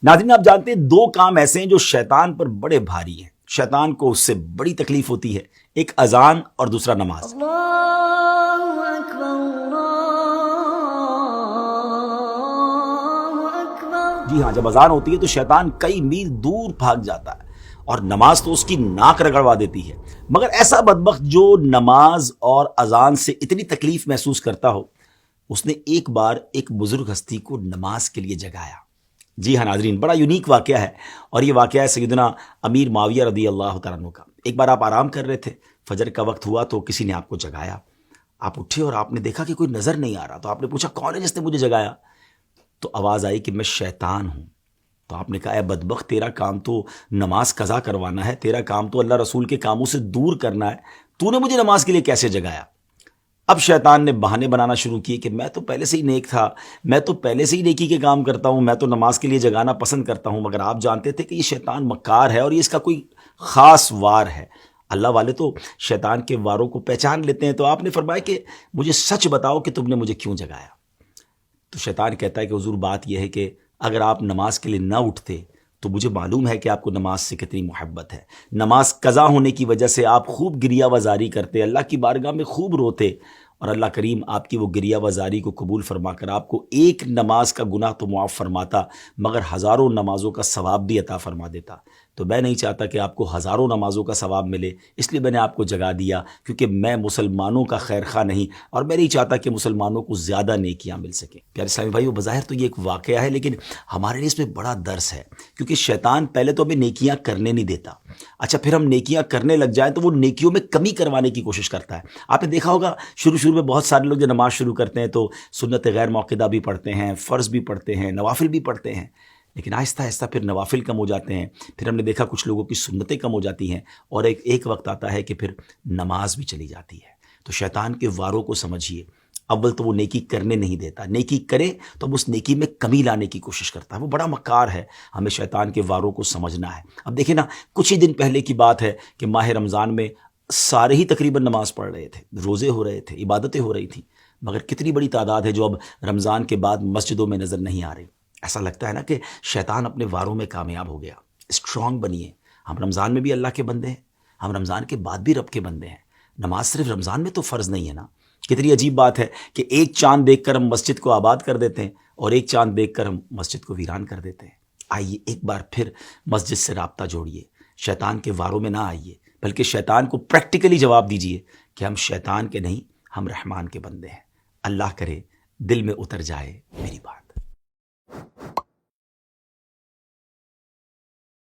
ناظرین، آپ جانتے ہیں دو کام ایسے ہیں جو شیطان پر بڑے بھاری ہیں، شیطان کو اس سے بڑی تکلیف ہوتی ہے، ایک اذان اور دوسرا نماز۔ اللہ اکبر، اللہ اکبر۔ جی ہاں، جب اذان ہوتی ہے تو شیطان کئی میل دور بھاگ جاتا ہے اور نماز تو اس کی ناک رگڑوا دیتی ہے، مگر ایسا بدبخت جو نماز اور اذان سے اتنی تکلیف محسوس کرتا ہو، اس نے ایک بار ایک بزرگ ہستی کو نماز کے لیے جگایا۔ جی ہاں ناظرین، بڑا یونیک واقعہ ہے، اور یہ واقعہ ہے سیدنا امیر معاویہ رضی اللہ تعالیٰ عنہ کا۔ ایک بار آپ آرام کر رہے تھے، فجر کا وقت ہوا تو کسی نے آپ کو جگایا، آپ اٹھے اور آپ نے دیکھا کہ کوئی نظر نہیں آ رہا، تو آپ نے پوچھا کون ہے جس نے مجھے جگایا؟ تو آواز آئی کہ میں شیطان ہوں۔ تو آپ نے کہا اے بدبخت، تیرا کام تو نماز قضا کروانا ہے، تیرا کام تو اللہ رسول کے کاموں سے دور کرنا ہے، تو نے مجھے نماز کے لیے کیسے جگایا؟ اب شیطان نے بہانے بنانا شروع کیے کہ میں تو پہلے سے ہی نیک تھا، میں تو پہلے سے ہی نیکی کے کام کرتا ہوں، میں تو نماز کے لیے جگانا پسند کرتا ہوں، مگر آپ جانتے تھے کہ یہ شیطان مکار ہے اور یہ اس کا کوئی خاص وار ہے۔ اللہ والے تو شیطان کے واروں کو پہچان لیتے ہیں۔ تو آپ نے فرمایا کہ مجھے سچ بتاؤ کہ تم نے مجھے کیوں جگایا؟ تو شیطان کہتا ہے کہ حضور بات یہ ہے کہ اگر آپ نماز کے لیے نہ اٹھتے تو مجھے معلوم ہے کہ آپ کو نماز سے کتنی محبت ہے، نماز قضا ہونے کی وجہ سے آپ خوب گریہ وزاری کرتے، اللہ کی بارگاہ میں خوب روتے، اور اللہ کریم آپ کی وہ گریہ وزاری کو قبول فرما کر آپ کو ایک نماز کا گناہ تو معاف فرماتا، مگر ہزاروں نمازوں کا ثواب بھی عطا فرما دیتا۔ تو میں نہیں چاہتا کہ آپ کو ہزاروں نمازوں کا ثواب ملے، اس لیے میں نے آپ کو جگا دیا، کیونکہ میں مسلمانوں کا خیر خواہ نہیں، اور میں نہیں چاہتا کہ مسلمانوں کو زیادہ نیکیاں مل سکیں۔ پیارے اسلامی بھائیو، بظاہر تو یہ ایک واقعہ ہے، لیکن ہمارے لیے اس میں بڑا درس ہے، کیونکہ شیطان پہلے تو ہمیں نیکیاں کرنے نہیں دیتا، اچھا پھر ہم نیکیاں کرنے لگ جائیں تو وہ نیکیوں میں کمی کروانے کی کوشش کرتا ہے۔ آپ نے دیکھا ہوگا شروع میں بہت سارے لوگ جو نماز شروع کرتے ہیں تو سنت غیر موقدہ بھی پڑھتے ہیں، فرض بھی پڑھتے ہیں، نوافل بھی پڑھتے ہیں، لیکن آہستہ آہستہ پھر نوافل کم ہو جاتے ہیں، پھر ہم نے دیکھا کچھ لوگوں کی سنتیں کم ہو جاتی ہیں، اور ایک وقت آتا ہے کہ پھر نماز بھی چلی جاتی ہے۔ تو شیطان کے واروں کو سمجھیے، اول تو وہ نیکی کرنے نہیں دیتا، نیکی کرے تو اب اس نیکی میں کمی لانے کی کوشش کرتا ہے، وہ بڑا مکار ہے، ہمیں شیطان کے واروں کو سمجھنا ہے۔ اب دیکھیں نا، کچھ ہی دن پہلے کی بات ہے کہ ماہ رمضان میں سارے ہی تقریباً نماز پڑھ رہے تھے، روزے ہو رہے تھے، عبادتیں ہو رہی تھیں، مگر کتنی بڑی تعداد ہے جو اب رمضان کے بعد مسجدوں میں نظر نہیں آ رہی۔ ایسا لگتا ہے نا کہ شیطان اپنے واروں میں کامیاب ہو گیا۔ اسٹرانگ بنیے، ہم رمضان میں بھی اللہ کے بندے ہیں، ہم رمضان کے بعد بھی رب کے بندے ہیں، نماز صرف رمضان میں تو فرض نہیں ہے نا۔ کتنی عجیب بات ہے کہ ایک چاند دیکھ کر ہم مسجد کو آباد کر دیتے ہیں، اور ایک چاند دیکھ کر ہم مسجد کو ویران کر دیتے ہیں۔ آئیے ایک بار پھر مسجد سے رابطہ جوڑیے، شیطان کے واروں میں نہ آئیے، بلکہ شیطان کو پریکٹیکلی جواب دیجیے کہ ہم شیطان کے نہیں، ہم رحمان کے بندے ہیں۔ اللہ کرے دل میں اتر جائے میری بات۔